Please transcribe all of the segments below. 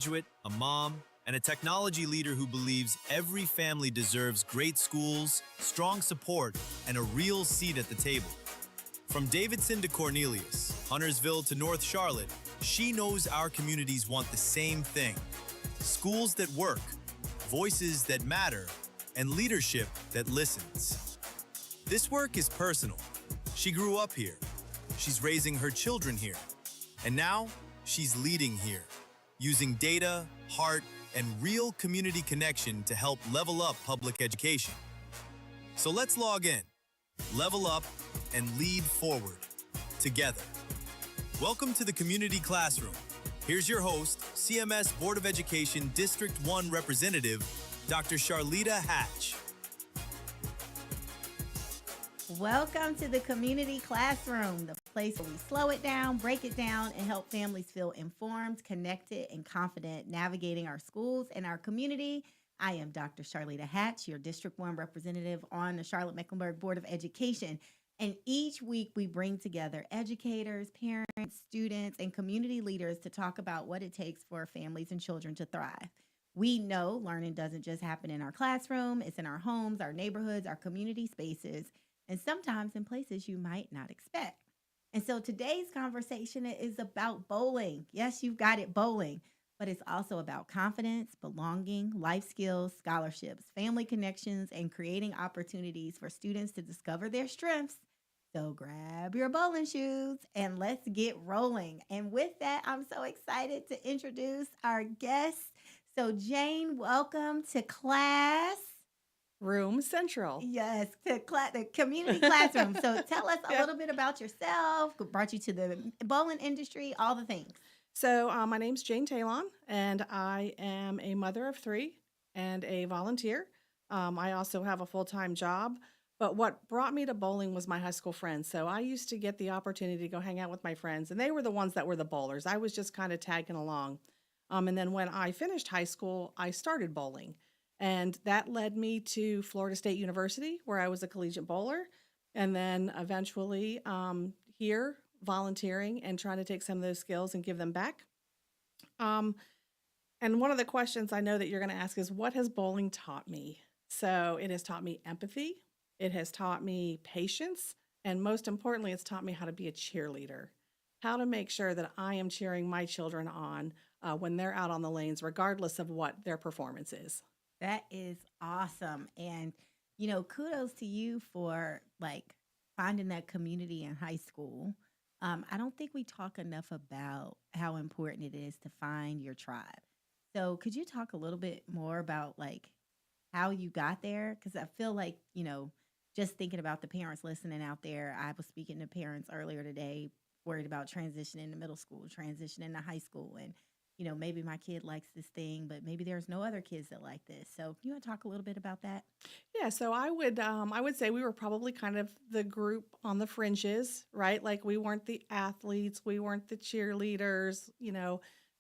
Graduate, a mom, and a technology leader who believes every family deserves great schools, strong support, and a real seat at the table. From Davidson to Cornelius, Huntersville to North Charlotte, she knows our communities want the same thing. Schools that work, voices that matter, and leadership that listens. This work is personal. She grew up here. She's raising her children here. And now, she's leading here, using data, heart, and real community connection to help level up public education. So let's log in, level up, and lead forward, together. Welcome to the Community Classroom. Here's your host, CMS Board of Education District 1 Representative, Dr. Charlitta Hatch. Welcome to the Community Classroom, the place where we slow it down, break it down, and help families feel informed, connected, and confident navigating our schools and our community. I am Dr. Charlitta Hatch, your District 1 representative on the Charlotte-Mecklenburg Board of Education. And each week we bring together educators, parents, students, and community leaders to talk about what it takes for families and children to thrive. We know learning doesn't just happen in our classroom, it's in our homes, our neighborhoods, our community spaces, and sometimes in places you might not expect. And so today's conversation is about bowling. Yes, you've got it, bowling, but it's also about confidence, belonging, life skills, scholarships, family connections, and creating opportunities for students to discover their strengths. So grab your bowling shoes and let's get rolling. And with that, I'm so excited to introduce our guests. So Jane, welcome to class. Room Central. Yes, to the community classroom. So tell us a little bit about yourself, what brought you to the bowling industry, all the things. So my name's Jane Taillon, and I am a mother of 3 and a volunteer. I also have a full-time job, but what brought me to bowling was my high school friends. So I used to get the opportunity to go hang out with my friends, and they were the ones that were the bowlers. I was just kind of tagging along. And then when I finished high school, I started bowling. And that led me to Florida State University, where I was a collegiate bowler, and then eventually here volunteering and trying to take some of those skills and give them back. And one of the questions I know that you're going to ask is, what has bowling taught me? So it has taught me empathy, it has taught me patience, and most importantly, it's taught me how to be a cheerleader, how to make sure that I am cheering my children on when they're out on the lanes, regardless of what their performance is. That is awesome. And, kudos to you for finding that community in high school. I don't think we talk enough about how important it is to find your tribe. So could you talk a little bit more about how you got there? Because I feel like, just thinking about the parents listening out there, I was speaking to parents earlier today, worried about transitioning to middle school, transitioning to high school, and maybe my kid likes this thing, but maybe there's no other kids that like this. So you want to talk a little bit about that? Yeah, so I would say we were probably kind of the group on the fringes, right? Like we weren't the athletes, we weren't the cheerleaders,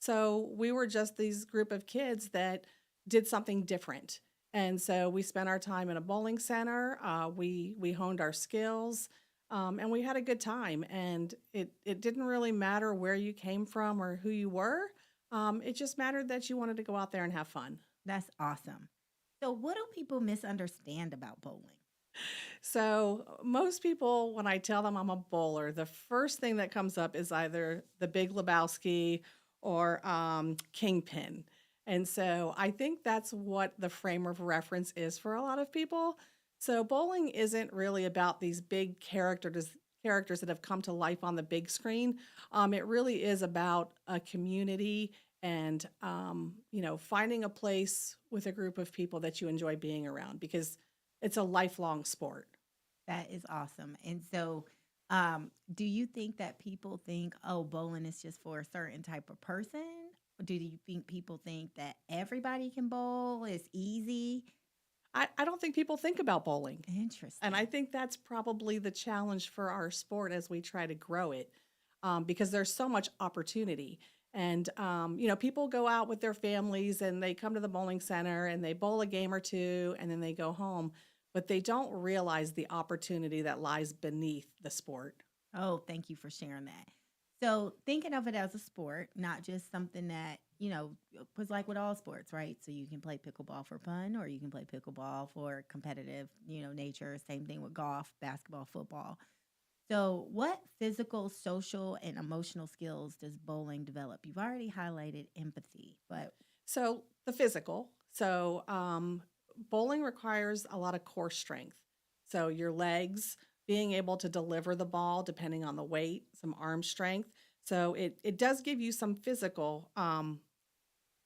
So we were just these group of kids that did something different. And so we spent our time in a bowling center. We honed our skills. And we had a good time. And it didn't really matter where you came from or who you were. It just mattered that you wanted to go out there and have fun. That's awesome. So what do people misunderstand about bowling? So most people, when I tell them I'm a bowler, the first thing that comes up is either the Big Lebowski or Kingpin. And so I think that's what the frame of reference is for a lot of people. So bowling isn't really about these big characters that have come to life on the big screen. It really is about a community and, finding a place with a group of people that you enjoy being around, because it's a lifelong sport. That is awesome. And so do you think that people think, oh, bowling is just for a certain type of person? Or do you think people think that everybody can bowl? It's easy? I don't think people think about bowling. Interesting. And I think that's probably the challenge for our sport as we try to grow it, because there's so much opportunity. And, people go out with their families and they come to the bowling center and they bowl a game or two and then they go home, but they don't realize the opportunity that lies beneath the sport. Oh, thank you for sharing that. So thinking of it as a sport, not just something that, was like with all sports, right? So you can play pickleball for fun or you can play pickleball for competitive, nature. Same thing with golf, basketball, football. So what physical, social, and emotional skills does bowling develop? You've already highlighted empathy, but So the physical. So bowling requires a lot of core strength. So your legs, being able to deliver the ball depending on the weight, some arm strength. So it does give you some physical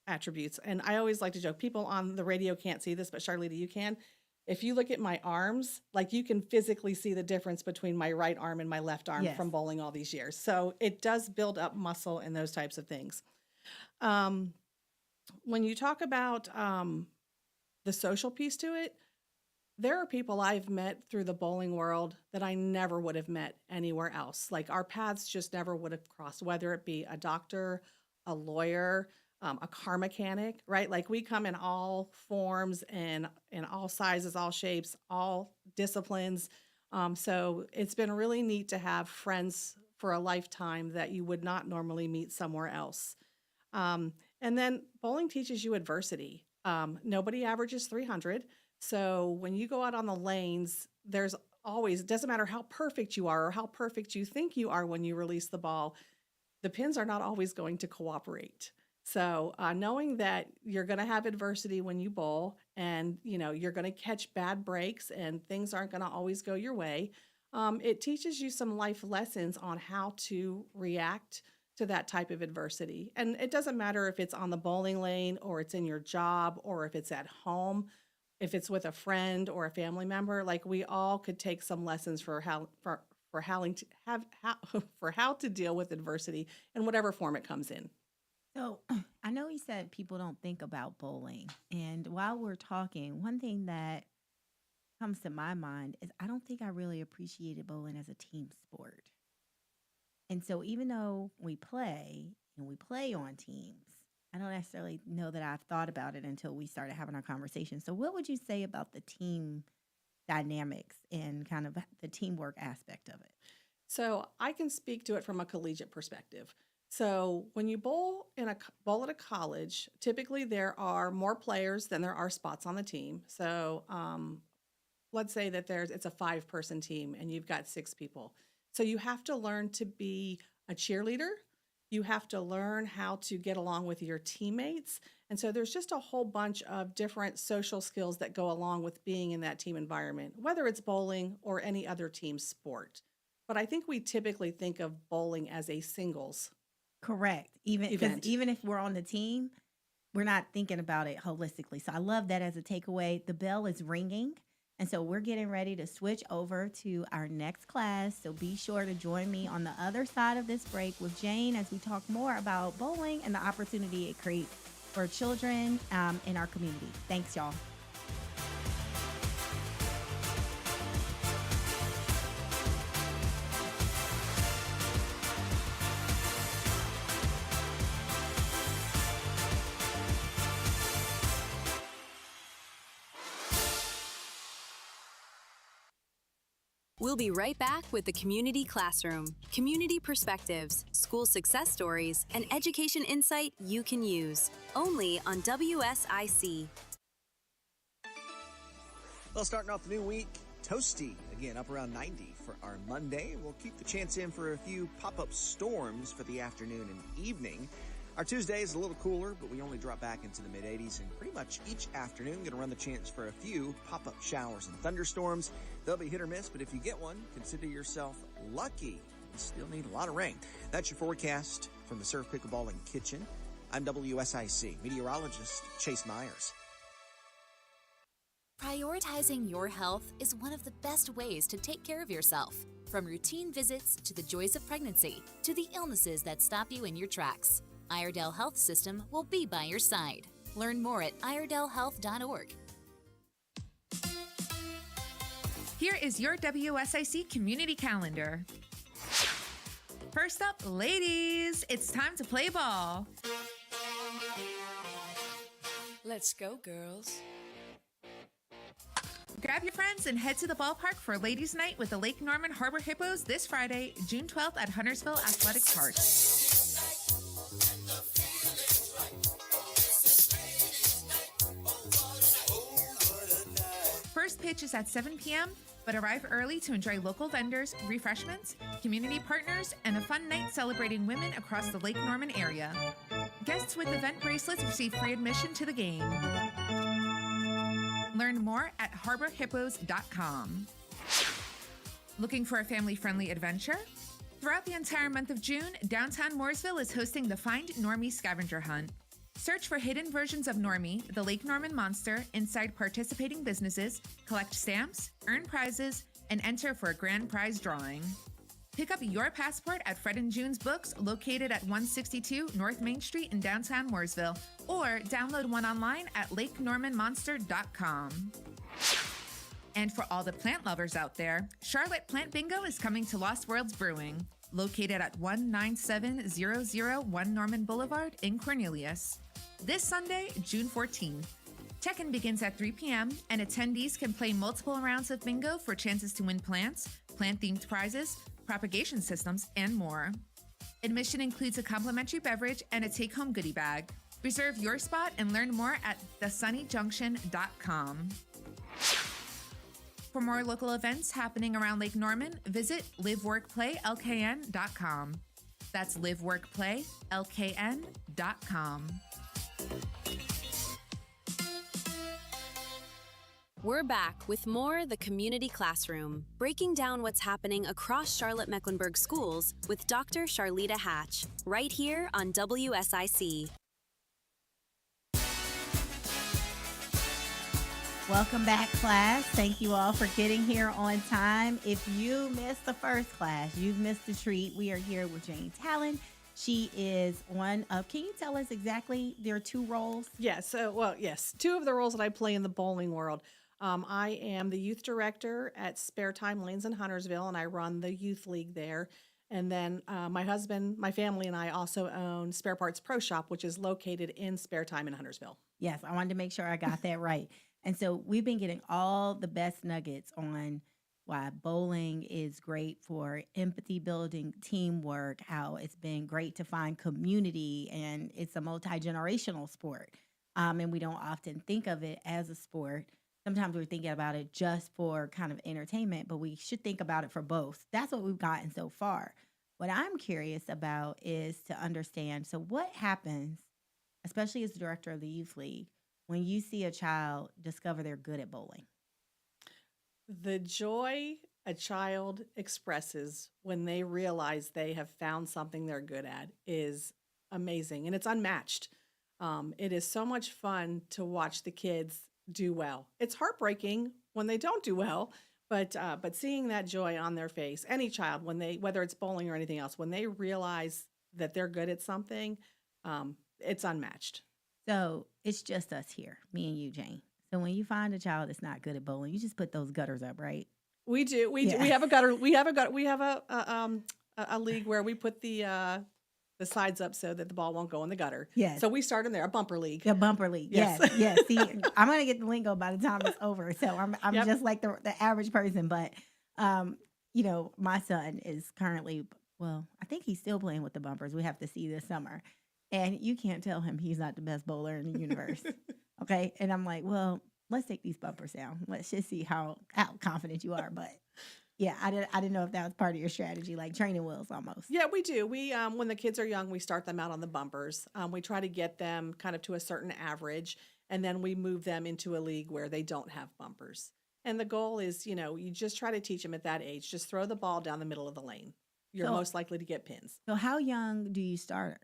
attributes. And I always like to joke, people on the radio can't see this, but Charlitta, you can. If you look at my arms, like you can physically see the difference between my right arm and my left arm yes. from bowling all these years. So it does build up muscle and those types of things. When you talk about the social piece to it, there are people I've met through the bowling world that I never would have met anywhere else. Like our paths just never would have crossed, whether it be a doctor, a lawyer, a car mechanic, right? Like we come in all forms and in all sizes, all shapes, all disciplines. So it's been really neat to have friends for a lifetime that you would not normally meet somewhere else. And then bowling teaches you adversity. Nobody averages 300. So when you go out on the lanes, there's always, it doesn't matter how perfect you are or how perfect you think you are when you release the ball, the pins are not always going to cooperate. So knowing that you're going to have adversity when you bowl and, you're going to catch bad breaks and things aren't going to always go your way, it teaches you some life lessons on how to react to that type of adversity. And it doesn't matter if it's on the bowling lane or it's in your job or if it's at home, if it's with a friend or a family member, like we all could take some lessons for how to deal with adversity in whatever form it comes in. So I know you said people don't think about bowling. And while we're talking, one thing that comes to my mind is I don't think I really appreciated bowling as a team sport. And so even though we play on teams, I don't necessarily know that I've thought about it until we started having our conversation. So what would you say about the team dynamics and kind of the teamwork aspect of it? So I can speak to it from a collegiate perspective. So when you bowl at a college, typically there are more players than there are spots on the team. So let's say that it's a 5-person team and you've got 6 people. So you have to learn to be a cheerleader. You have to learn how to get along with your teammates. And so there's just a whole bunch of different social skills that go along with being in that team environment, whether it's bowling or any other team sport. But I think we typically think of bowling as a singles. Correct. Even if we're on the team, we're not thinking about it holistically. So I love that as a takeaway. The bell is ringing. And so we're getting ready to switch over to our next class. So be sure to join me on the other side of this break with Jane as we talk more about bowling and the opportunity it creates for children in our community. Thanks, y'all. We'll be right back with the Community Classroom, community perspectives, school success stories, and education insight you can use. Only on WSIC. Well, starting off the new week, toasty. Again, up around 90 for our Monday. We'll keep the chance in for a few pop-up storms for the afternoon and evening. Our Tuesday is a little cooler, but we only drop back into the mid-80s, and pretty much each afternoon going to run the chance for a few pop-up showers and thunderstorms. They'll be hit or miss, but if you get one, consider yourself lucky. You still need a lot of rain. That's your forecast from the Surf Pickleball and Kitchen. I'm WSIC meteorologist Chase Myers. Prioritizing your health is one of the best ways to take care of yourself. From routine visits to the joys of pregnancy to the illnesses that stop you in your tracks, Iredell Health System will be by your side. Learn more at iredellhealth.org. Here is your WSIC community calendar. First up, ladies, it's time to play ball. Let's go, girls. Grab Grab your friends and head to the ballpark for Ladies' Night with the Lake Norman Harbor Hippos this Friday, June 12th at Huntersville Athletic Park. First pitch is at 7 p.m., but arrive early to enjoy local vendors, refreshments, community partners, and a fun night celebrating women across the Lake Norman area. Guests with event bracelets receive free admission to the game. Learn more at harborhippos.com. Looking for a family-friendly adventure? Throughout the entire month of June, downtown Mooresville is hosting the Find Normie Scavenger Hunt. Search for hidden versions of Normie, the Lake Norman monster, inside participating businesses, collect stamps, earn prizes, and enter for a grand prize drawing. Pick up your passport at Fred and June's Books, located at 162 North Main Street in downtown Mooresville, or download one online at lakenormanmonster.com. And for all the plant lovers out there, Charlotte Plant Bingo is coming to Lost Worlds Brewing, located at 19701 Norman Boulevard in Cornelius. This Sunday, June 14th. Check-in begins at 3 p.m., and attendees can play multiple rounds of bingo for chances to win plants, plant-themed prizes, propagation systems, and more. Admission includes a complimentary beverage and a take-home goodie bag. Reserve your spot and learn more at thesunnyjunction.com. For more local events happening around Lake Norman, visit liveworkplaylkn.com. That's liveworkplaylkn.com. We're back with more The Community Classroom, breaking down what's happening across Charlotte-Mecklenburg Schools with Dr. Charlitta Hatch, right here on WSIC. Welcome back, class. Thank you all for getting here on time. If you missed the first class, you've missed a treat. We are here with Jane Taillon. She is one of, can you tell us exactly their two roles? Yes. Two of the roles that I play in the bowling world. I am the youth director at Spare Time Lanes in Huntersville, and I run the youth league there. And then my husband, my family, and I also own Spare Parts Pro Shop, which is located in Spare Time in Huntersville. Yes, I wanted to make sure I got that right. And so we've been getting all the best nuggets on why bowling is great for empathy building, teamwork, how it's been great to find community, and it's a multi-generational sport. And we don't often think of it as a sport. Sometimes we're thinking about it just for kind of entertainment, but we should think about it for both. That's what we've gotten so far. What I'm curious about is to understand, so what happens, especially as the director of the youth league, when you see a child discover they're good at bowling? The joy a child expresses when they realize they have found something they're good at is amazing, and it's unmatched. It is so much fun to watch the kids do well. It's heartbreaking when they don't do well, but seeing that joy on their face, any child, when they, whether it's bowling or anything else, when they realize that they're good at something, it's unmatched. So it's just us here, me and you, Jane. So when you find a child that's not good at bowling, you just put those gutters up, right? We do. We have a gutter. We have a league where we put the sides up so that the ball won't go in the gutter. Yes. So we start in there, a bumper league. The bumper league. Yes. Yes. See, I'm gonna get the lingo by the time it's over. So I'm Yep. just like the average person. But my son is currently, well, I think he's still playing with the bumpers. We have to see this summer. And you can't tell him he's not the best bowler in the universe. Okay. And I'm like, well, let's take these bumpers down. Let's just see how confident you are. But yeah, I didn't know if that was part of your strategy, like training wheels almost. Yeah, we do. We when the kids are young, we start them out on the bumpers. We try to get them kind of to a certain average, and then we move them into a league where they don't have bumpers. And the goal is, you just try to teach them at that age. Just throw the ball down the middle of the lane. You're most likely to get pins. So how young do you start?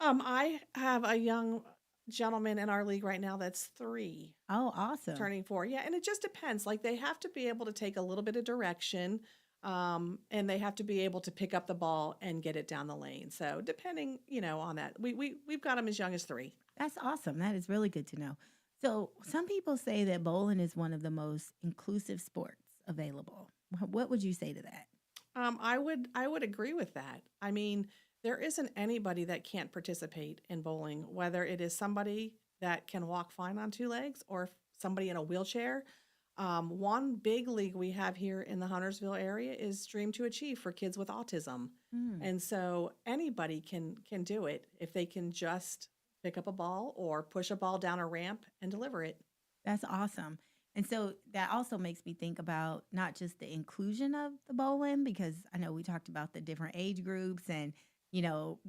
I have a young gentleman in our league right now that's 3. Oh, awesome. Turning 4. Yeah, and it just depends. Like, they have to be able to take a little bit of direction, and they have to be able to pick up the ball and get it down the lane. So depending, on that, we've got them as young as 3. That's awesome. That is really good to know. So some people say that bowling is one of the most inclusive sports available. What would you say to that? I would agree with that. I mean, there isn't anybody that can't participate in bowling, whether it is somebody that can walk fine on 2 legs or somebody in a wheelchair. One big league we have here in the Huntersville area is Dream to Achieve for kids with autism. Mm. And so anybody can do it if they can just pick up a ball or push a ball down a ramp and deliver it. That's awesome. And so that also makes me think about not just the inclusion of the bowling, because I know we talked about the different age groups and, you know,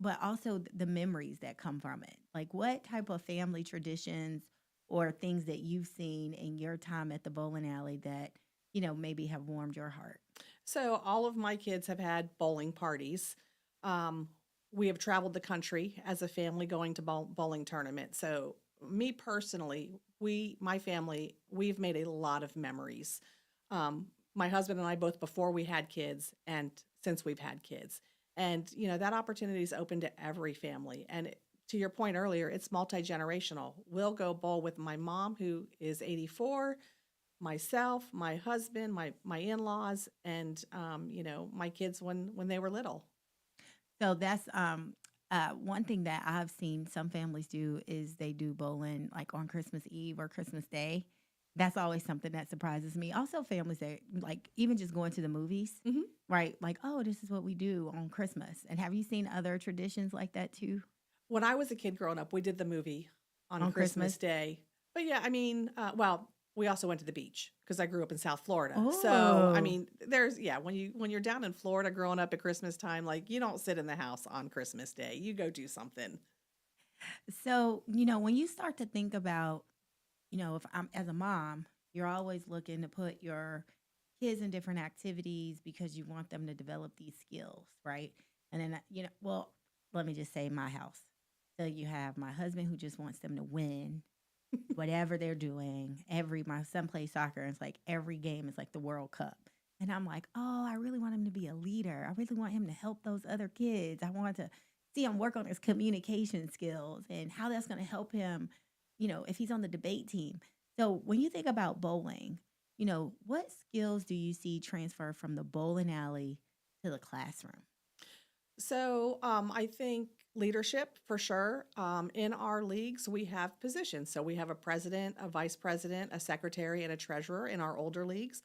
but also the memories that come from it. Like what type of family traditions or things that you've seen in your time at the bowling alley that, you know, maybe have warmed your heart? So all of my kids have had bowling parties. We have traveled the country as a family going to bowling tournaments. So me personally, my family, we've made a lot of memories. My husband and I both before we had kids and since we've had kids. And, you know, that opportunity is open to every family. And to your point earlier, it's multi-generational. We'll go bowl with my mom, who is 84, myself, my husband, my in-laws, and, you know, my kids when they were little. So that's one thing that I've seen some families do is they do bowling like on Christmas Eve or Christmas Day. That's always something that surprises me. Also, families that like even just going to the movies, Mhm. right? Like, oh, this is what we do on Christmas. And have you seen other traditions like that too? When I was a kid growing up, we did the movie on On Christmas Christmas? Day. But yeah, I mean, well, we also went to the beach because I grew up in South Florida. So, I Oh, mean, when you're down in Florida growing up at Christmas time, like you don't sit in the house on Christmas Day. You go do something. so, you know, when you start to think about, you know, if I'm as a mom, you're always looking to put your kids in different activities because you want them to develop these skills, right? And then, you know, well, let me just say my house. So you have my husband who just wants them to win whatever they're doing. My son plays soccer, and it's like every game is like the World Cup. And I'm like, oh, I really want him to be a leader. I really want him to help those other kids. I want to see him work on his communication skills and how that's going to help him, you know, if he's on the debate team. So when you think about bowling, you know, what skills do you see transfer from the bowling alley to the classroom? So I think leadership for sure. In our leagues, we have positions. So we have a president, a vice president, a secretary, and a treasurer in our older leagues.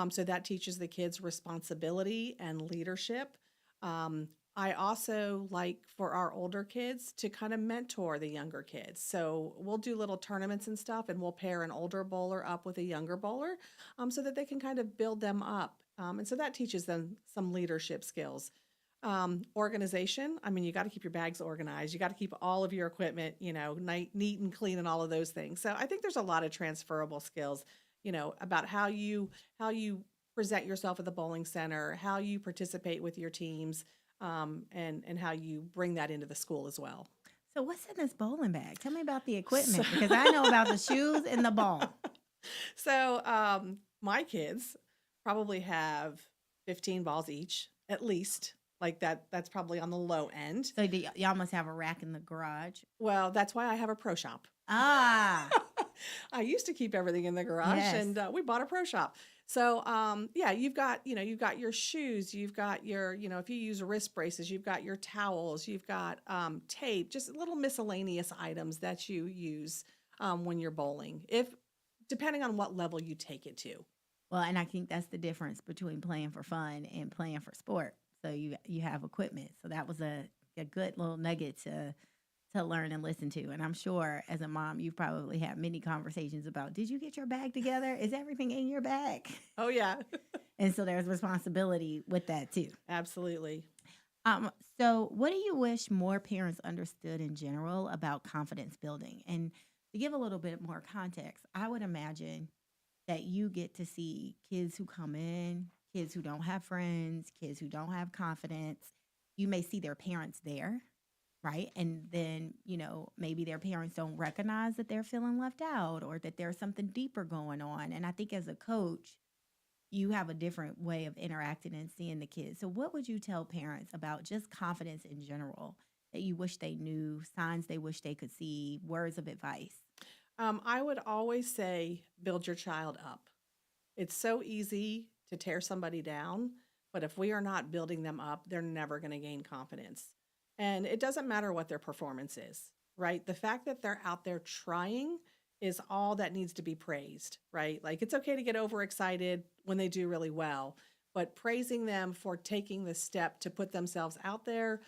So that teaches the kids responsibility and leadership. I also like for our older kids to kind of mentor the younger kids. So we'll do little tournaments and stuff, and we'll pair an older bowler up with a younger bowler so that they can kind of build them up. And so that teaches them some leadership skills. Organization. I mean, you got to keep your bags organized. You got to keep all of your equipment, you know, neat and clean and all of those things. So I think there's a lot of transferable skills, you know, about how you present yourself at the bowling center, how you participate with your teams, and how you bring that into the school as well. So what's in this bowling bag? Tell me about the So, equipment because I know about the shoes and the ball. so my kids probably have 15 balls each, at least. Like that's probably on the low end. So y'all must have a rack in the garage. Well, that's why I have a pro shop. Ah, I used to keep everything in the garage, yes. and we bought a pro shop. So, yeah, you've got your shoes, you've got your, if you use wrist braces, you've got your towels, you've got tape, just little miscellaneous items that you use when you're bowling, depending on what level you take it to. Well, and I think that's the difference between playing for fun and playing for sport. So you have equipment. So that was a good little nugget to learn and listen to. And I'm sure as a mom, you've probably had many conversations about, did you get your bag together? Is everything in your bag? Oh, yeah. And so there's responsibility with that too. Absolutely. So what do you wish more parents understood in general about confidence building? And to give a little bit more context, I would imagine that you get to see kids who come in, kids who don't have friends, kids who don't have confidence. You may see their parents there, right? And then, maybe their parents don't recognize that they're feeling left out or that there's something deeper going on. And I think as a coach, you have a different way of interacting and seeing the kids. So what would you tell parents about just confidence in general that you wish they knew, signs they wish they could see, words of advice? I would always say, build your child up. It's so easy to tear somebody down, but if we are not building them up, they're never going to gain confidence. And it doesn't matter what their performance is, right? The fact that they're out there trying is all that needs to be praised, right? Like it's okay to get overexcited when they do really well, but praising them for taking the step to put themselves out there,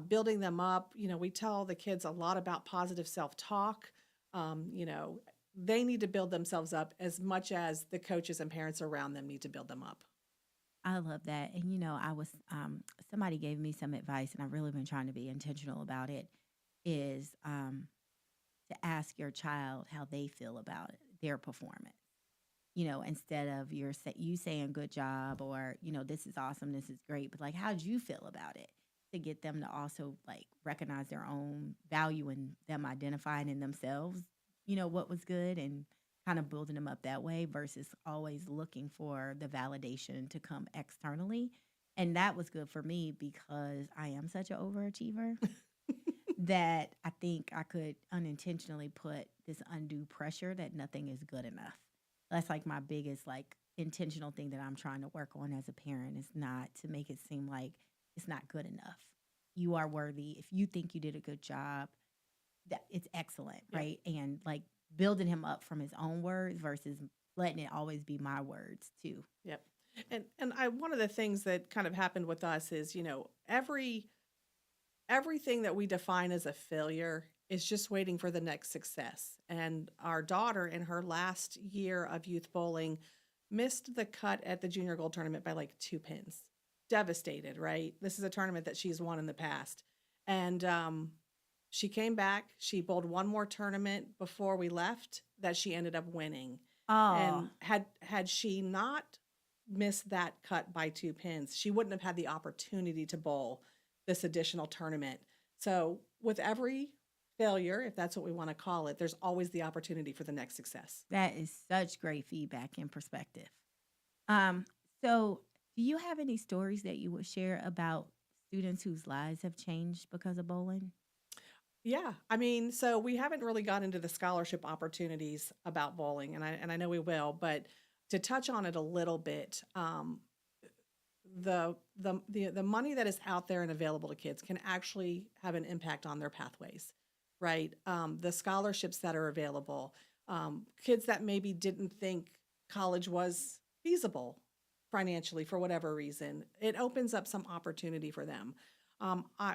building them up. We tell the kids a lot about positive self-talk. They need to build themselves up as much as the coaches and parents around them need to build them up. I love that. And I was somebody gave me some advice, and I've really been trying to be intentional about it. Is to ask your child how they feel about it, their performance. Instead of you saying good job or this is awesome, this is great, but like how'd you feel about it? To get them to also like recognize their own value and them identifying in themselves, what was good and kind of building them up that way versus always looking for the validation to come externally. And that was good for me because I am such an overachiever that I think I could unintentionally put this undue pressure that nothing is good enough. That's like my biggest like intentional thing that I'm trying to work on as a parent is not to make it seem like it's not good enough. You are worthy. If you think you did a good job, that it's excellent, right? And like building him up from his own words versus letting it always be my words too. Yep. And one of the things that kind of happened with us is, everything that we define as a failure is just waiting for the next success. And our daughter in her last year of youth bowling missed the cut at the junior gold tournament by like 2 pins. Devastated, right? This is a tournament that she's won in the past. And she came back. She bowled one more tournament before we left that she ended up winning. Oh. And had she not missed that cut by 2 pins, she wouldn't have had the opportunity to bowl this additional tournament. So with every failure, if that's what we want to call it, there's always the opportunity for the next success. That is such great feedback and perspective. So do you have any stories that you would share about students whose lives have changed because of bowling? Yeah, I mean, so we haven't really got into the scholarship opportunities about bowling, and I know we will, but to touch on it a little bit, the money that is out there and available to kids can actually have an impact on their pathways, right? The scholarships that are available, kids that maybe didn't think college was feasible financially for whatever reason, it opens up some opportunity for them.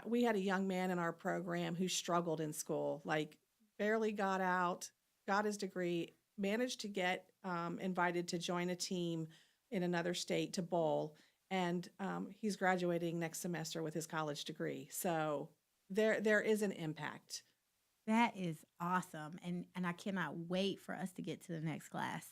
We had a young man in our program who struggled in school, like barely got out, got his degree, managed to get invited to join a team in another state to bowl, and he's graduating next semester with his college degree. So there is an impact. That is awesome. And I cannot wait for us to get to the next class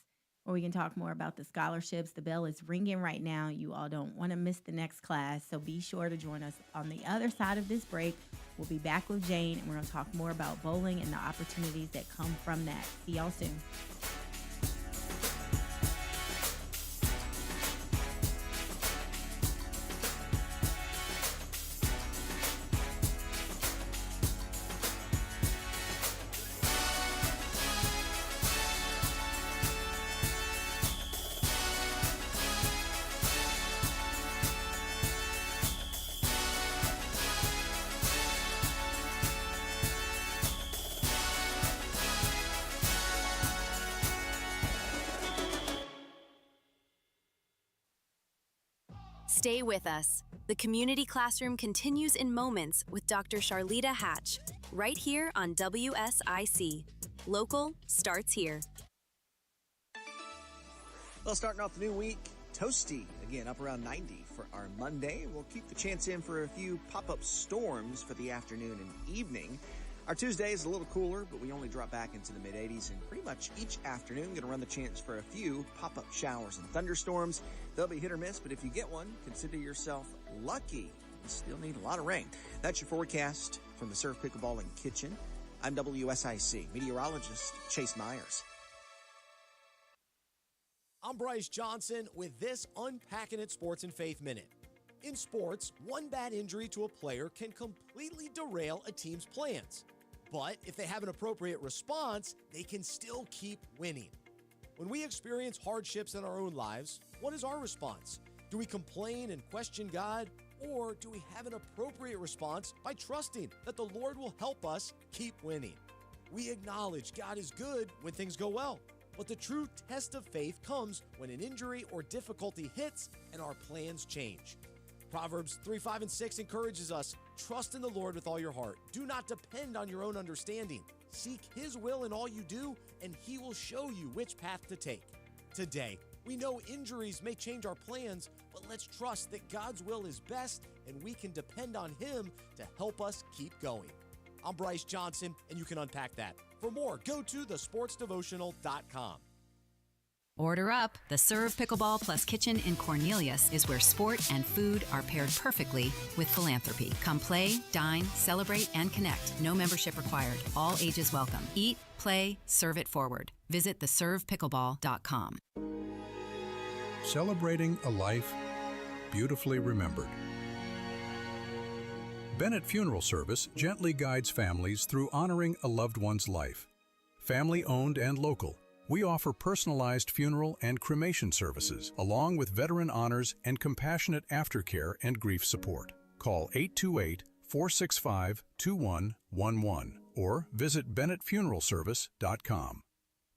where we can talk more about the scholarships. The bell is ringing right now. You all don't want to miss the next class, so be sure to join us on the other side of this break. We'll be back with Jane, and we're going to talk more about bowling and the opportunities that come from that. See y'all soon. Stay with us. The Community Classroom continues in moments with Dr. Charlitta Hatch, right here on WSIC. Local starts here. Well, starting off the new week, toasty, again, up around 90 for our Monday. We'll keep the chance in for a few pop-up storms for the afternoon and evening. Our Tuesday is a little cooler, but we only drop back into the mid-80s, and pretty much each afternoon going to run the chance for a few pop-up showers and thunderstorms. They'll be hit or miss, but if you get one, consider yourself lucky. You still need a lot of rain. That's your forecast from the Surf Pickleball and Kitchen. I'm WSIC meteorologist Chase Myers. I'm Bryce Johnson with this Unpacking It Sports and Faith Minute. In sports, one bad injury to a player can completely derail a team's plans. But if they have an appropriate response, they can still keep winning. When we experience hardships in our own lives, what is our response? Do we complain and question God? Or do we have an appropriate response by trusting that the Lord will help us keep winning? We acknowledge God is good when things go well. But the true test of faith comes when an injury or difficulty hits and our plans change. Proverbs 3, 5, and 6 encourages us, trust in the Lord with all your heart. Do not depend on your own understanding. Seek His will in all you do, and He will show you which path to take. Today, we know injuries may change our plans, but let's trust that God's will is best, and we can depend on Him to help us keep going. I'm Bryce Johnson, and you can unpack that. For more, go to thesportsdevotional.com. Order up. The Serve Pickleball Plus Kitchen in Cornelius is where sport and food are paired perfectly with philanthropy. Come play, dine, celebrate, and connect. No membership required. All ages welcome. Eat, play, serve it forward. Visit theservepickleball.com. Celebrating a life beautifully remembered. Bennett Funeral Service gently guides families through honoring a loved one's life. Family-owned and local, we offer personalized funeral and cremation services, along with veteran honors and compassionate aftercare and grief support. Call 828-465-2111 or visit bennettfuneralservice.com.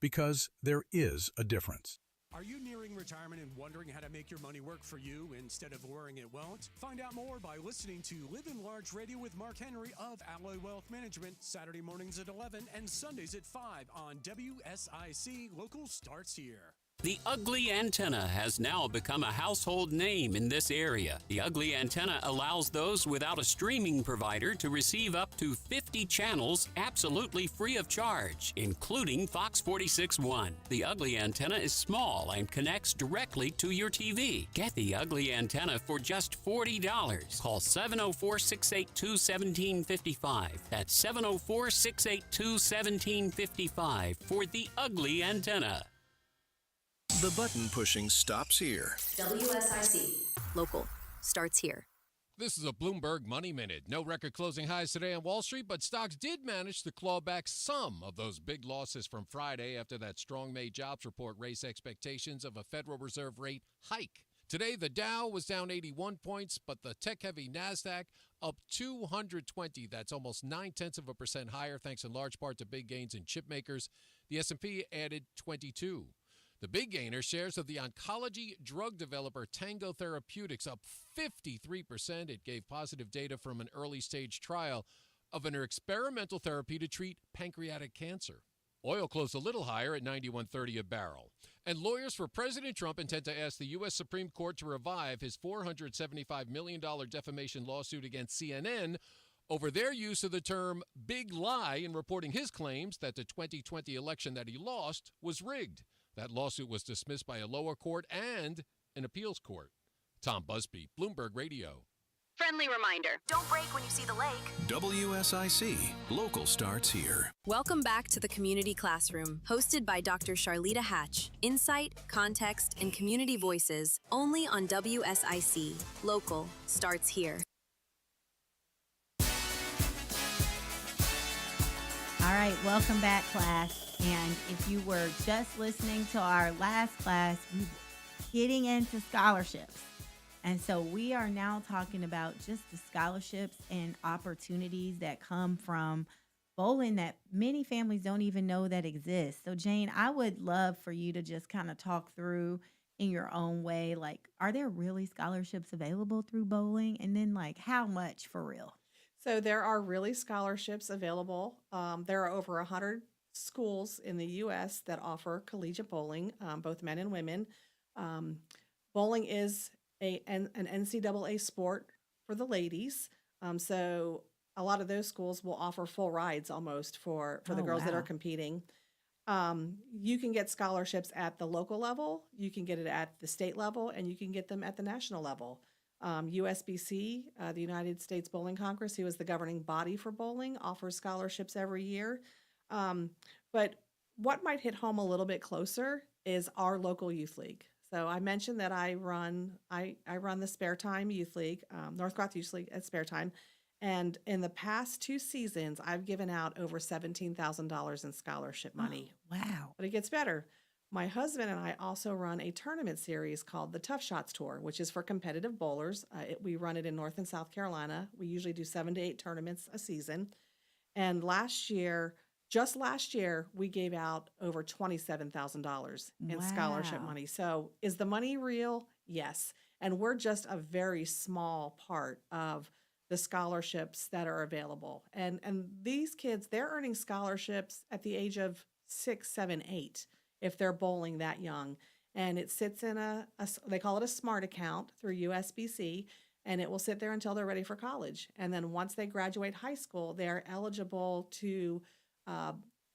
Because there is a difference. Are you nearing retirement and wondering how to make your money work for you instead of worrying it won't? Find out more by listening to Live in Large Radio with Mark Henry of Alloy Wealth Management, Saturday mornings at 11 and Sundays at 5 on WSIC. Local starts here. The Ugly Antenna has now become a household name in this area. The Ugly Antenna allows those without a streaming provider to receive up to 50 channels absolutely free of charge, including Fox 46.1. The Ugly Antenna is small and connects directly to your TV. Get the Ugly Antenna for just $40. Call 704-682-1755. That's 704-682-1755 for the Ugly Antenna. The button pushing stops here. WSIC. Local starts here. This is a Bloomberg Money Minute. No record closing highs today on Wall Street, but stocks did manage to claw back some of those big losses from Friday after that strong May jobs report raised expectations of a Federal Reserve rate hike. Today, the Dow was down 81 points, but the tech-heavy NASDAQ up 220. That's almost 0.9% higher, thanks in large part to big gains in chip makers. The S&P added 22. The big gainer, shares of the oncology drug developer Tango Therapeutics up 53%. It gave positive data from an early-stage trial of an experimental therapy to treat pancreatic cancer. Oil closed a little higher at $91.30 a barrel. And lawyers for President Trump intend to ask the U.S. Supreme Court to revive his $475 million defamation lawsuit against CNN over their use of the term big lie in reporting his claims that the 2020 election that he lost was rigged. That lawsuit was dismissed by a lower court and an appeals court. Tom Busby, Bloomberg Radio. Friendly reminder, don't break when you see the lake. WSIC. Local starts here. Welcome back to the Community Classroom, hosted by Dr. Charlitta Hatch. Insight, context, and community voices, only on WSIC. Local starts here. All right, welcome back, class. And if you were just listening to our last class, we were getting into scholarships. And so we are now talking about just the scholarships and opportunities that come from bowling that many families don't even know that exist. So Jane, I would love for you to just kind of talk through in your own way, like, are there really scholarships available through bowling? And then like, how much for real? So there are really scholarships available. There are over 100 schools in the U.S. that offer collegiate bowling, both men and women. Bowling is an NCAA sport for the ladies. So a lot of those schools will offer full rides almost for the girls that are competing. You can get scholarships at the local level, you can get it at the state level, and you can get them at the national level. USBC, the United States Bowling Congress, who is the governing body for bowling, offers scholarships every year. But what might hit home a little bit closer is our local youth league. So I mentioned that I run the Spare Time Youth League, NorthCross Youth League at Spare Time. And in the past 2 seasons, I've given out over $17,000 in scholarship money. Oh, wow. But it gets better. My husband and I also run a tournament series called the Tough Shots Tour, which is for competitive bowlers. We run it in North and South Carolina. We usually do 7 to 8 tournaments a season. And last year, Just last year, we gave out over $27,000 in scholarship Wow. money. So is the money real? Yes. And we're just a very small part of the scholarships that are available. And these kids, they're earning scholarships at the age of 6, 7, 8, if they're bowling that young. And it sits in they call it a SMART account through USBC, and it will sit there until they're ready for college. And then once they graduate high school, they're eligible to uh,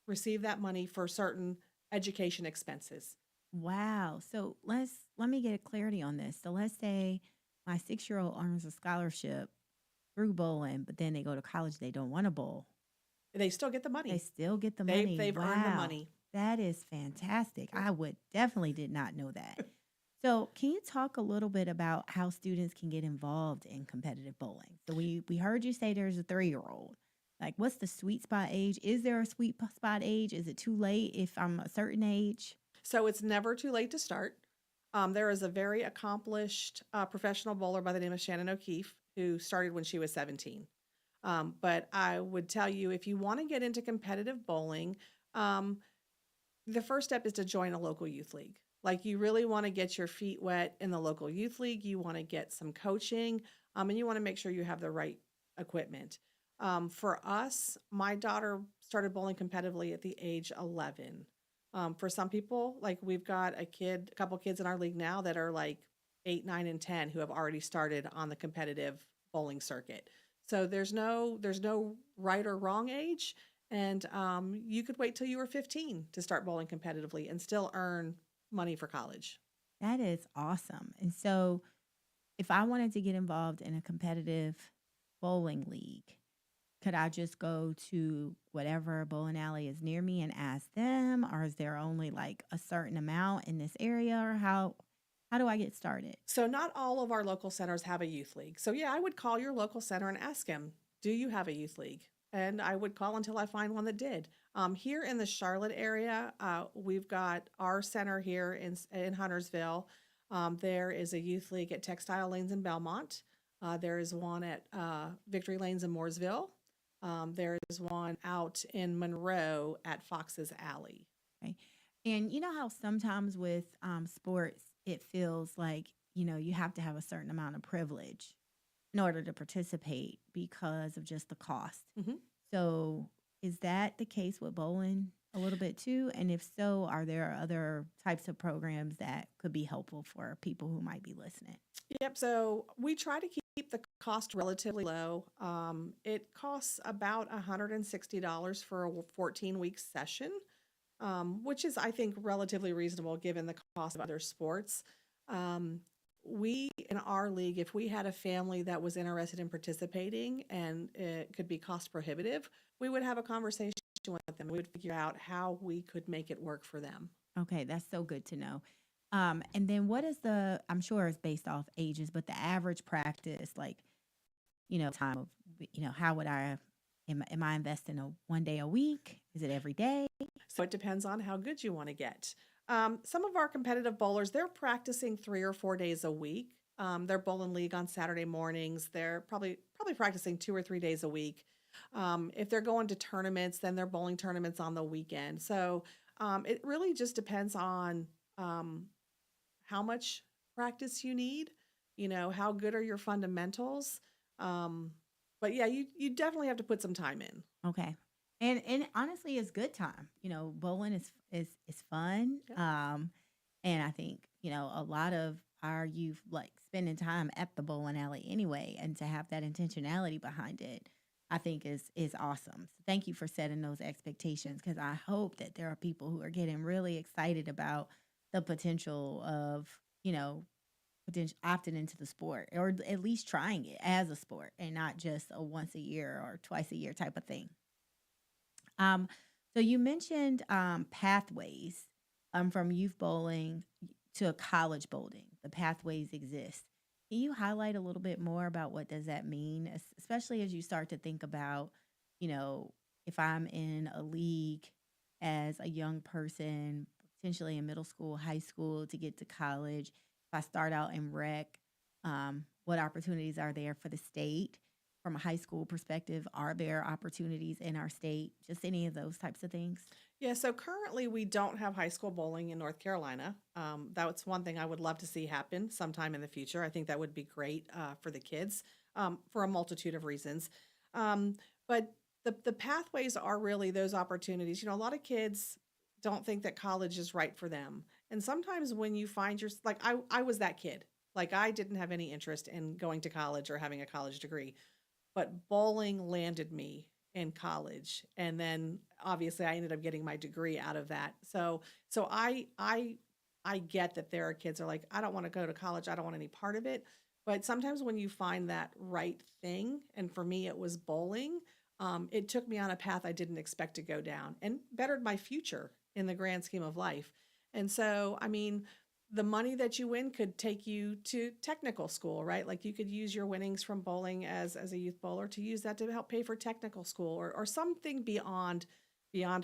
receive that money for certain education expenses. Wow. So let me get a clarity on this. So let's say my 6-year-old earns a scholarship through bowling, but then they go to college, they don't want to bowl. They still get the They money. still get the They've, money. they've earned the Wow. money. That is fantastic. I would definitely did not know that. So can you talk a little bit about how students can get involved in competitive bowling? So we heard you say there's a 3-year-old. Like, what's the sweet spot age? Is there a sweet spot age? Is it too late if I'm a certain age? So it's never too late to start. There is a very accomplished professional bowler by the name of Shannon O'Keefe who started when she was 17. But I would tell you, if you want to get into competitive bowling, the first step is to join a local youth league. Like, you really want to get your feet wet in the local youth league. You want to get some coaching, and you want to make sure you have the right equipment. For us, my daughter started bowling competitively at the age 11. For some people, like, we've got a couple kids in our league now that are like 8, 9, and 10 who have already started on the competitive bowling circuit. So there's no right or wrong age, and you could wait till you were 15 to start bowling competitively and still earn money for college. That is awesome. And so if I wanted to get involved in a competitive bowling league, could I just go to whatever bowling alley is near me and ask them, or is there only like a certain amount in this area, or how do I get started? So not all of our local centers have a youth league. So yeah, I would call your local center and ask them, do you have a youth league? And I would call until I find one that did. Here in the Charlotte area, we've got our center here in Huntersville. There is a youth league at Textile Lanes in Belmont. There is one at Victory Lanes in Mooresville. There is one out in Monroe at Fox's Alley. Okay. And you know how sometimes with sports, it feels like, you have to have a certain amount of privilege in order to participate because of just the cost. Mm-hmm. So is that the case with bowling a little bit too? And if so, are there other types of programs that could be helpful for people who might be listening? Yep. So we try to keep the cost relatively low. It costs about $160 for a 14-week session, which is, I think, relatively reasonable given the cost of other sports. We, in our league, if we had a family that was interested in participating and it could be cost prohibitive, we would have a conversation with them. We would figure out how we could make it work for them. Okay, that's so good to know. And then what is I'm sure it's based off ages, but the average practice, like, time of, how would am I investing one day a week? Is it every day? So it depends on how good you want to get. Some of our competitive bowlers, they're practicing 3 or 4 days a week. They're bowling league on Saturday mornings. They're probably practicing 2 or 3 days a week. If they're going to tournaments, then they're bowling tournaments on the weekend. So it really just depends on how much practice you need, how good are your fundamentals. But yeah, you definitely have to put some time in. Okay. And honestly, it's good time. Bowling is fun. Yeah. And I think, a lot of our youth like spending time at the bowling alley anyway, and to have that intentionality behind it, I think is awesome. So thank you for setting those expectations, because I hope that there are people who are getting really excited about the potential of, opting into the sport, or at least trying it as a sport and not just a once a year or twice a year type of thing. So you mentioned pathways from youth bowling to college bowling. The pathways exist. Can you highlight a little bit more about what does that mean, especially as you start to think about, if I'm in a league as a young person, potentially in middle school, high school, to get to college. If I start out in rec, what opportunities are there for the state from a high school perspective, are there opportunities in our state? Just any of those types of things? Yeah, so currently we don't have high school bowling in North Carolina. That's one thing I would love to see happen sometime in the future. I think that would be great for the kids for a multitude of reasons. But the pathways are really those opportunities. You know, a lot of kids don't think that college is right for them. And sometimes when you find like I was that kid. Like I didn't have any interest in going to college or having a college degree, but bowling landed me in college. And then obviously I ended up getting my degree out of that. So I get that there are kids that are like, I don't want to go to college. I don't want any part of it. But sometimes when you find that right thing, and for me, it was bowling, it took me on a path I didn't expect to go down and bettered my future in the grand scheme of life. And so, I mean, the money that you win could take you to technical school, right? Like you could use your winnings from bowling as a youth bowler to use that to help pay for technical school or something beyond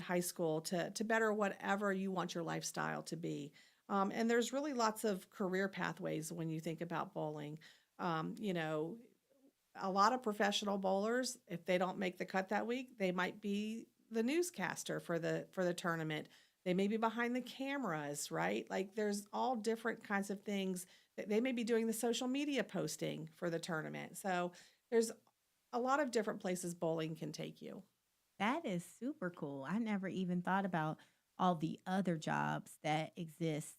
high school to better whatever you want your lifestyle to be. And there's really lots of career pathways when you think about bowling. You know, a lot of professional bowlers, if they don't make the cut that week, they might be the newscaster for the tournament. They may be behind the cameras, right? Like there's all different kinds of things. They may be doing the social media posting for the tournament. So there's a lot of different places bowling can take you. That is super cool. I never even thought about all the other jobs that exist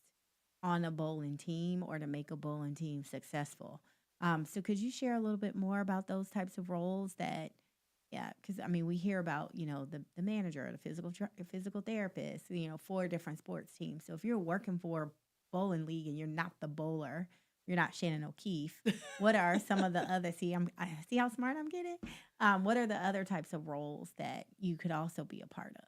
on a bowling team or to make a bowling team successful. So could you share a little bit more about those types of roles that, yeah, because I mean, we hear about, you know, the manager, the physical therapist, you know, 4 different sports teams. So if you're working for a bowling league and you're not the bowler, you're not Shannon O'Keefe, what are some of the other, see how smart I'm getting? What are the other types of roles that you could also be a part of?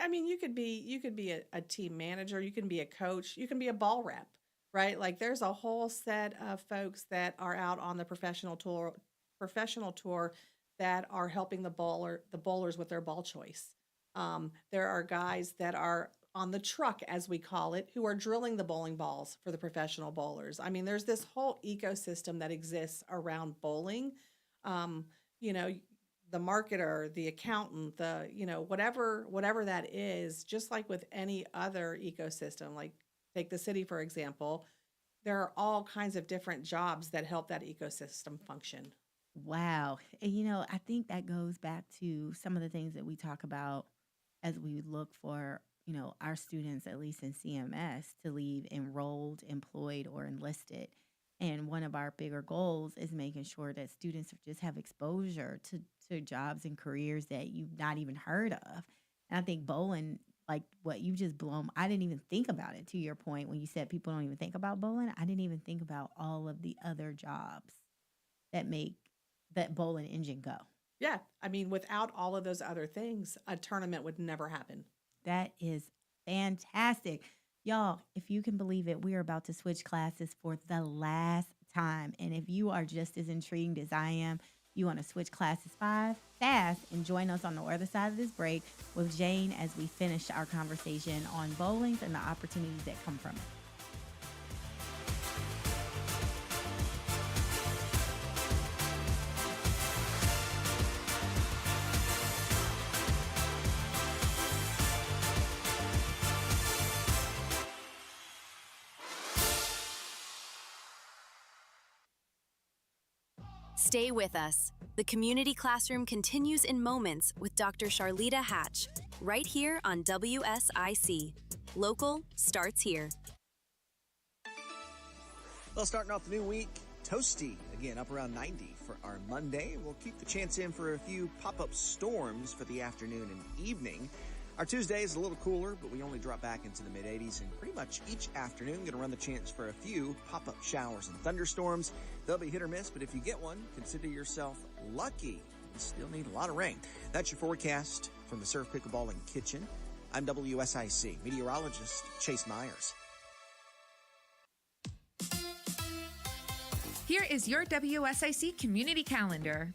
I mean, you could be a team manager, you can be a coach, you can be a ball rep, right? Like there's a whole set of folks that are out on the professional tour that are helping the bowlers with their ball choice. There are guys that are on the truck, as we call it, who are drilling the bowling balls for the professional bowlers. I mean, there's this whole ecosystem that exists around bowling. You know, the marketer, the accountant, whatever that is, just like with any other ecosystem, like take the city, for example, there are all kinds of different jobs that help that ecosystem function. Wow. And, you know, I think that goes back to some of the things that we talk about as we look for, you know, our students, at least in CMS, to leave enrolled, employed, or enlisted. And one of our bigger goals is making sure that students just have exposure to jobs and careers that you've not even heard of. And I think bowling, like what you just blown, I didn't even think about it, to your point, when you said people don't even think about bowling. I didn't even think about all of the other jobs that make that bowling engine go. Yeah. I mean, without all of those other things, a tournament would never happen. That is fantastic. Y'all, if you can believe it, we are about to switch classes for the last time. And if you are just as intrigued as I am, you want to switch classes fast and join us on the other side of this break with Jane as we finish our conversation on bowling and the opportunities that come from it. Stay with us. The Community Classroom continues in moments with Dr. Charlitta Hatch, right here on WSIC. Local starts here. Well, starting off the new week, toasty, again, up around 90 for our Monday. We'll keep the chance in for a few pop-up storms for the afternoon and evening. Our Tuesday is a little cooler, but we only drop back into the mid-80s, and pretty much each afternoon going to run the chance for a few pop-up showers and thunderstorms. They'll be hit or miss, but if you get one, consider yourself lucky. You still need a lot of rain. That's your forecast from the Surf Pickleball and Kitchen. I'm WSIC meteorologist Chase Myers. Here is your WSIC community calendar.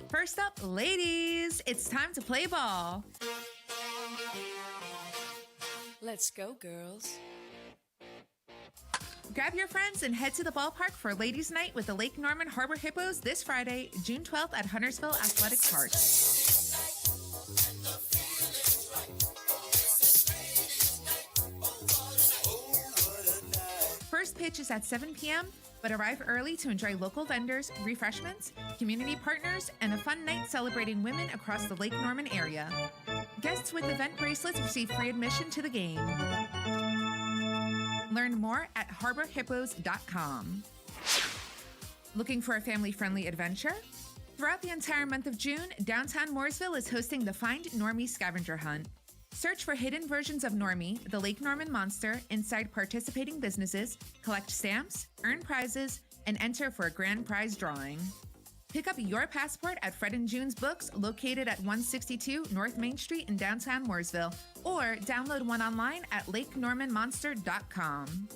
First up, ladies, it's time to play ball. Let's go, girls. Grab your friends and head to the ballpark for Ladies' Night with the Lake Norman Harbor Hippos this Friday, June 12th at Huntersville Athletic Park. First pitch is at 7 p.m., but arrive early to enjoy local vendors, refreshments, community partners, and a fun night celebrating women across the Lake Norman area. Guests with event bracelets receive free admission to the game. Learn more at harborhippos.com. Looking for a family-friendly adventure? Throughout the entire month of June, downtown Mooresville is hosting the Find Normie Scavenger Hunt. Search for hidden versions of Normie, the Lake Norman monster, inside participating businesses, collect stamps, earn prizes, and enter for a grand prize drawing. Pick up your passport at Fred and June's Books, located at 162 North Main Street in downtown Mooresville, or download one online at lakenormanmonster.com.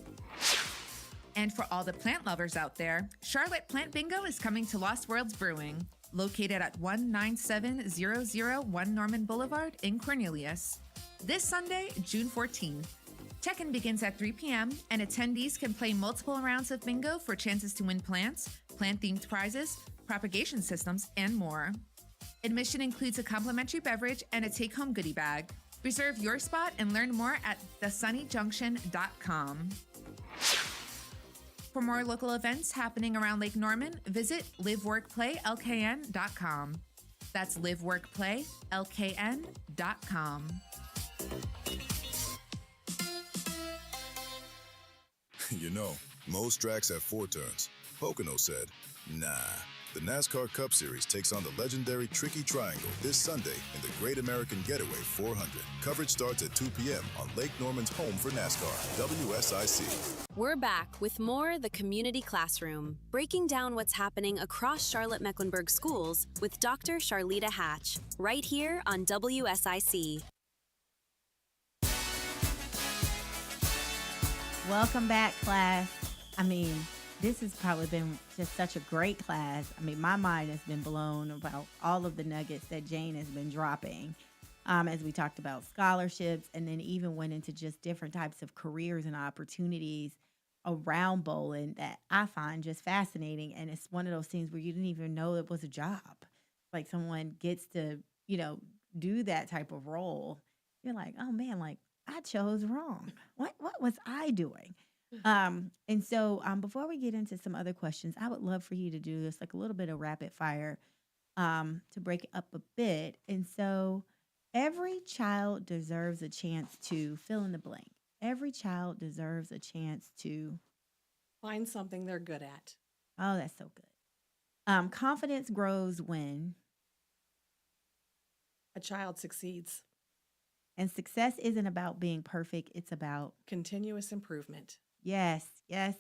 And for all the plant lovers out there, Charlotte Plant Bingo is coming to Lost Worlds Brewing, located at 19701 Norman Boulevard in Cornelius. This Sunday, June 14th. Check-in begins at 3 p.m., and attendees can play multiple rounds of bingo for chances to win plants, plant-themed prizes, propagation systems, and more. Admission includes a complimentary beverage and a take-home goodie bag. Reserve your spot and learn more at thesunnyjunction.com. For more local events happening around Lake Norman, visit liveworkplaylkn.com. That's liveworkplaylkn.com. You know, most tracks have 4 turns. Pocono said, nah. The NASCAR Cup Series takes on the legendary Tricky Triangle this Sunday in the Great American Getaway 400. Coverage starts at 2 p.m. on Lake Norman's home for NASCAR, WSIC. We're back with more The Community Classroom, breaking down what's happening across Charlotte-Mecklenburg Schools with Dr. Charlitta Hatch, right here on WSIC. Welcome back, class. This has probably been just such a great class. My mind has been blown about all of the nuggets that Jane has been dropping as we talked about scholarships, and then even went into just different types of careers and opportunities around bowling that I find just fascinating. And it's one of those things where you didn't even know it was a job. Like someone gets to, do that type of role. You're like, oh man, I chose wrong. What was I doing? And so before we get into some other questions, I would love for you to do this like a little bit of rapid fire to break it up a bit. And so every child deserves a chance to fill in the blank. Every child deserves a chance to find something they're good at. Oh, that's so good. Confidence grows when a child succeeds. And success isn't about being perfect. It's about continuous improvement. Yes. 3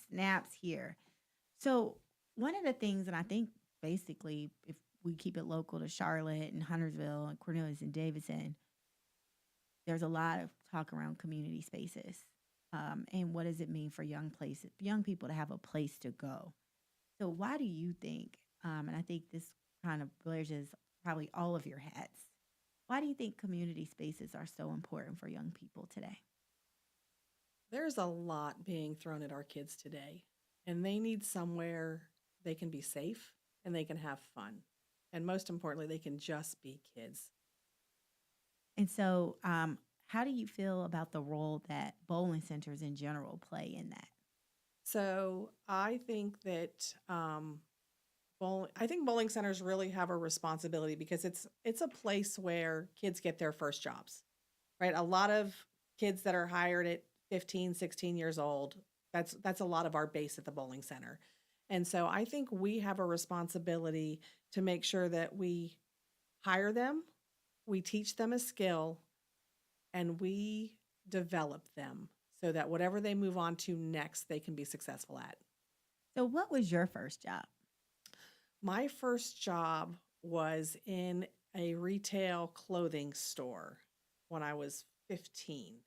snaps here. So one of the things, and I think basically if we keep it local to Charlotte and Huntersville and Cornelius and Davidson, there's a lot of talk around community spaces. And what does it mean for young people to have a place to go? So why do you think, and I think this kind of bridges probably all of your hats, why do you think community spaces are so important for young people today? There's a lot being thrown at our kids today, and they need somewhere they can be safe and they can have fun. And most importantly, they can just be kids. And so how do you feel about the role that bowling centers in general play in that? So I think that bowling centers really have a responsibility because it's a place where kids get their first jobs, right? A lot of kids that are hired at 15, 16 years old, that's a lot of our base at the bowling center. And so I think we have a responsibility to make sure that we hire them, we teach them a skill, and we develop them so that whatever they move on to next, they can be successful at. So what was your first job? My first job was in a retail clothing store when I was 15.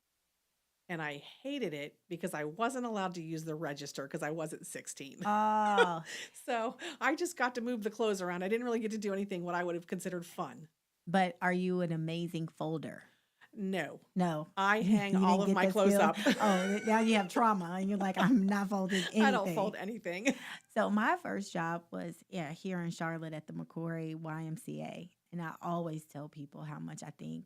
And I hated it because I wasn't allowed to use the register because I wasn't 16. Oh. So I just got to move the clothes around. I didn't really get to do anything what I would have considered fun. But are you an amazing folder? No. No. I hang You all didn't of get my that clothes skill? up. Oh, now you have trauma, and you're like, I'm not folding anything. I don't fold anything. So my first job was here in Charlotte at the McCory YMCA, and I always tell people how much I think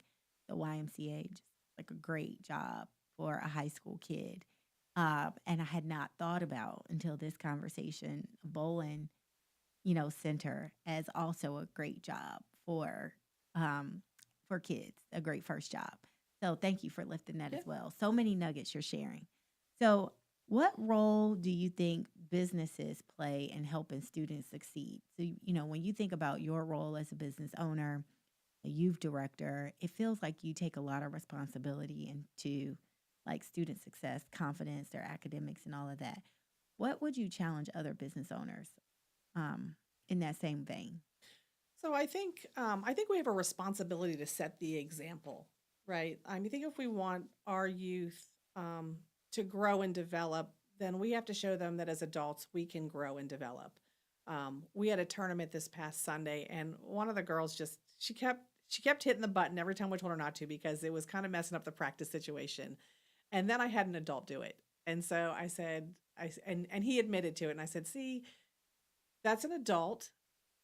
the YMCA just like a great job for a high school kid. And I had not thought about until this conversation bowling, center as also a great job for kids, a great first job. So thank you for lifting that as well. So many nuggets you're sharing. So what role do you think businesses play in helping students succeed? So, when you think about your role as a business owner, a youth director, it feels like you take a lot of responsibility into like student success, confidence, their academics, and all of that. What would you challenge other business owners in that same vein? So I think we have a responsibility to set the example, right? I think if we want our youth to grow and develop, then we have to show them that as adults we can grow and develop. We had a tournament this past Sunday, and one of the girls she kept hitting the button every time we told her not to because it was kind of messing up the practice situation. And then I had an adult do it, and so I said, and he admitted to it, and I said, see, that's an adult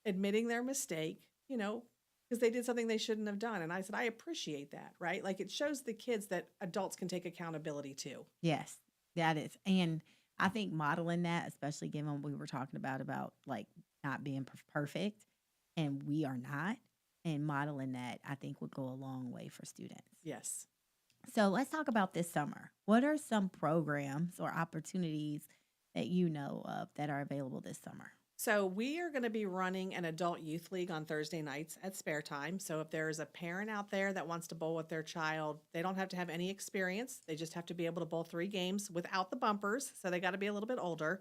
admitting their mistake, because they did something they shouldn't have done. And I said, I appreciate that, right? Like it shows the kids that adults can take accountability too. Yes, that is. And I think modeling that, especially given what we were talking about like not being perfect, and we are not, and modeling that, I think would go a long way for students. Yes. So let's talk about this summer. What are some programs or opportunities that you know of that are available this summer? So we are going to be running an adult youth league on Thursday nights at spare time. So if there is a parent out there that wants to bowl with their child, they don't have to have any experience. They just have to be able to bowl 3 games without the bumpers. So they got to be a little bit older.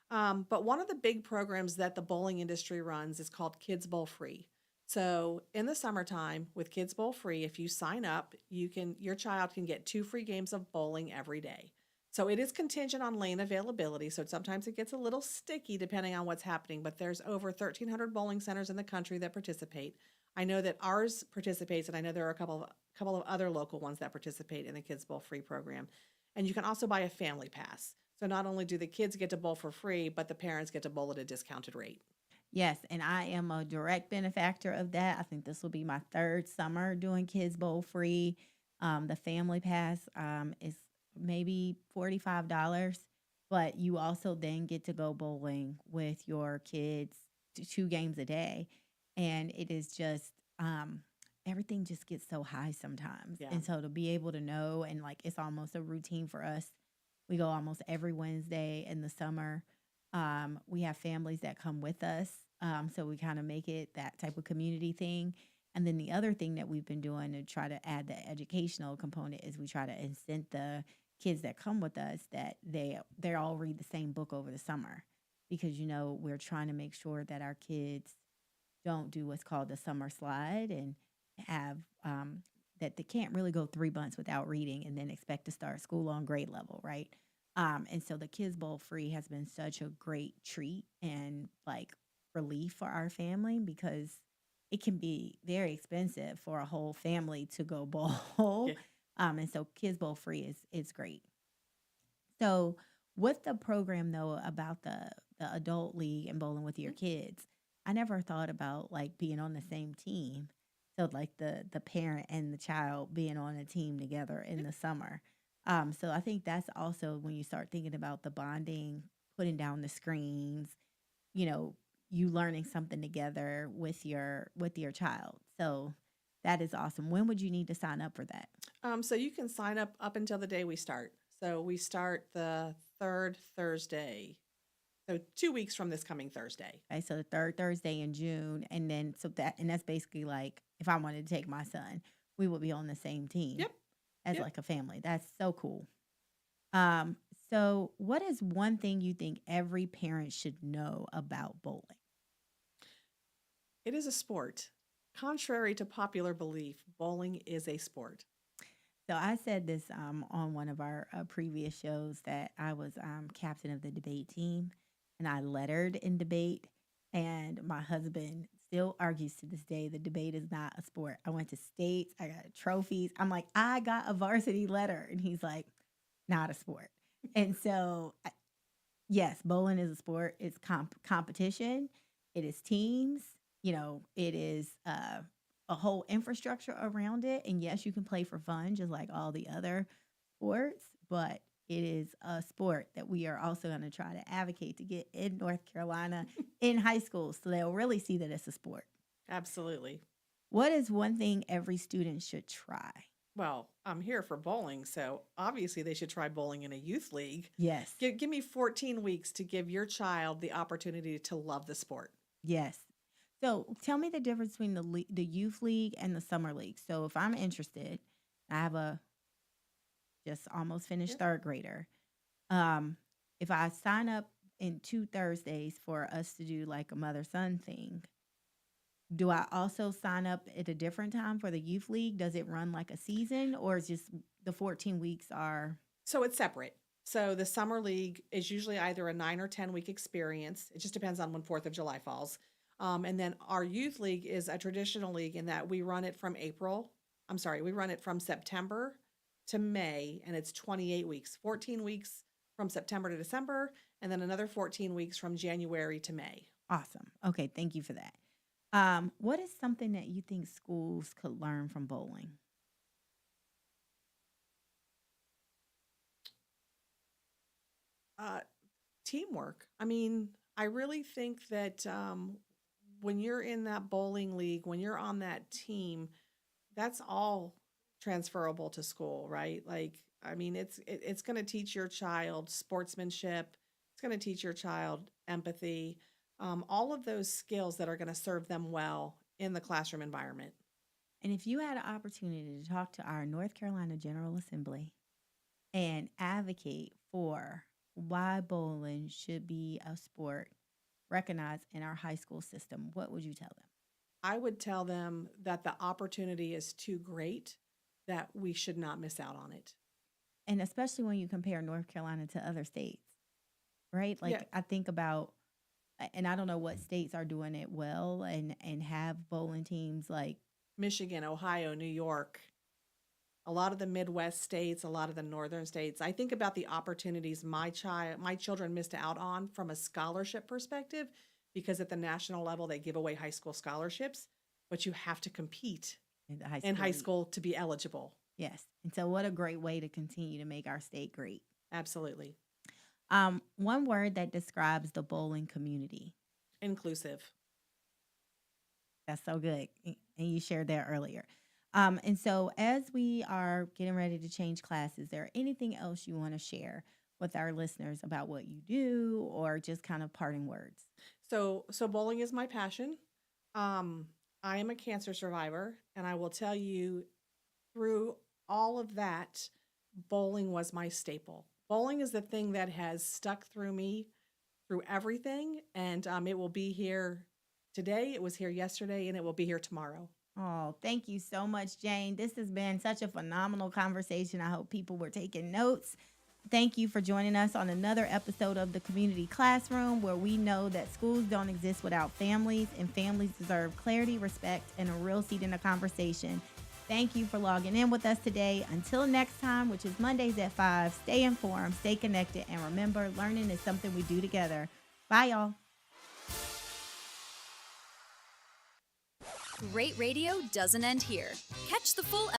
But one of the big programs that the bowling industry runs is called Kids Bowl Free. So in the summertime with Kids Bowl Free, if you sign up, your child can get 2 free games of bowling every day. So it is contingent on lane availability. So sometimes it gets a little sticky depending on what's happening, but there's over 1,300 bowling centers in the country that participate. I know that ours participates, and I know there are a couple of other local ones that participate in the Kids Bowl Free program. And you can also buy a family pass. So not only do the kids get to bowl for free, but the parents get to bowl at a discounted rate. Yes, and I am a direct benefactor of that. I think this will be my 3rd summer doing Kids Bowl Free. The family pass is maybe $45, but you also then get to go bowling with your kids 2 games a day. And it is just, everything just gets so high sometimes. Yeah. And so to be able to know, and like it's almost a routine for us. We go almost every Wednesday in the summer. We have families that come with us. So we kind of make it that type of community thing. And then the other thing that we've been doing to try to add the educational component is we try to incent the kids that come with us that they all read the same book over the summer, because we're trying to make sure that our kids don't do what's called the summer slide and have that they can't really go 3 months without reading and then expect to start school on grade level, right? And so the Kids Bowl Free has been such a great treat and like relief for our family, because it can be very expensive for a whole family to go bowl. Yeah. And so Kids Bowl Free is great. So with the program though about the adult league and bowling with your kids, I never thought about like being on the same team. So like the parent and the child being on a team together in the summer. So I think that's also when you start thinking about the bonding, putting down the screens, you learning something together with your child. So that is awesome. When would you need to sign up for that? So you can sign up until the day we start. So we start the 3rd Thursday. So 2 weeks from this coming Thursday. Okay, so the 3rd Thursday in June, and then that's basically like if I wanted to take my son, we would be on the same team. Yep. As Yep. like a family. That's so cool. So what is one thing you think every parent should know about bowling? It is a sport. Contrary to popular belief, bowling is a sport. So I said this on one of our previous shows that I was captain of the debate team, and I lettered in debate, and my husband still argues to this day the debate is not a sport. I went to states, I got trophies. I'm like, I got a varsity letter. And he's like, not a sport. And so, yes, bowling is a sport. It's competition. It is teams. You know, it is a whole infrastructure around it. And yes, you can play for fun, just like all the other sports, but it is a sport that we are also going to try to advocate to get in North Carolina in high school so they'll really see that it's a sport. Absolutely. What is one thing every student should try? Well, I'm here for bowling, so obviously they should try bowling in a youth league. Yes. Give me 14 weeks to give your child the opportunity to love the sport. Yes. So tell me the difference between the youth league and the summer league. So if I'm interested, I have a just almost finished third grader. If I sign up in 2 Thursdays for us to do like a mother-son thing, do I also sign up at a different time for the youth league? Does it run like a season, or is just the 14 weeks are? So it's separate. So the summer league is usually either a 9 or 10 week experience. It just depends on when 4th of July falls. And then our youth league is a traditional league in that we run it from September to May, and it's 28 weeks, 14 weeks from September to December, and then another 14 weeks from January to May. Awesome. Okay, thank you for that. What is something that you think schools could learn from bowling? Teamwork. I mean, I really think that when you're in that bowling league, when you're on that team, that's all transferable to school, right? Like, I mean, it's going to teach your child sportsmanship. It's going to teach your child empathy. All of those skills that are going to serve them well in the classroom environment. And if you had an opportunity to talk to our North Carolina General Assembly and advocate for why bowling should be a sport recognized in our high school system, what would you tell them? I would tell them that the opportunity is too great, that we should not miss out on it. And especially when you compare North Carolina to other states, right? Like, Yeah. I think about, and I don't know what states are doing it well and have bowling teams like Michigan, Ohio, New York, a lot of the Midwest states, a lot of the northern states. I think about the opportunities my children missed out on from a scholarship perspective, because at the national level they give away high school scholarships, but you have to compete in high school to be eligible. Yes. And so what a great way to continue to make our state great. Absolutely. One word that describes the bowling community. Inclusive. That's so good. And you shared that earlier. And so as we are getting ready to change classes, is there anything else you want to share with our listeners about what you do, or just kind of parting words? So bowling is my passion. I am a cancer survivor, and I will tell you, through all of that, bowling was my staple. Bowling is the thing that has stuck through me through everything, and it will be here today, it was here yesterday, and it will be here tomorrow. Oh, thank you so much, Jane. This has been such a phenomenal conversation. I hope people were taking notes. Thank you for joining us on another episode of the Community Classroom, where we know that schools don't exist without families, and families deserve clarity, respect, and a real seat in the conversation. Thank you for logging in with us today. Until next time, which is Mondays at 5, stay informed, stay connected, and remember, learning is something we do together. Bye, y'all. Great radio doesn't end here. Catch the full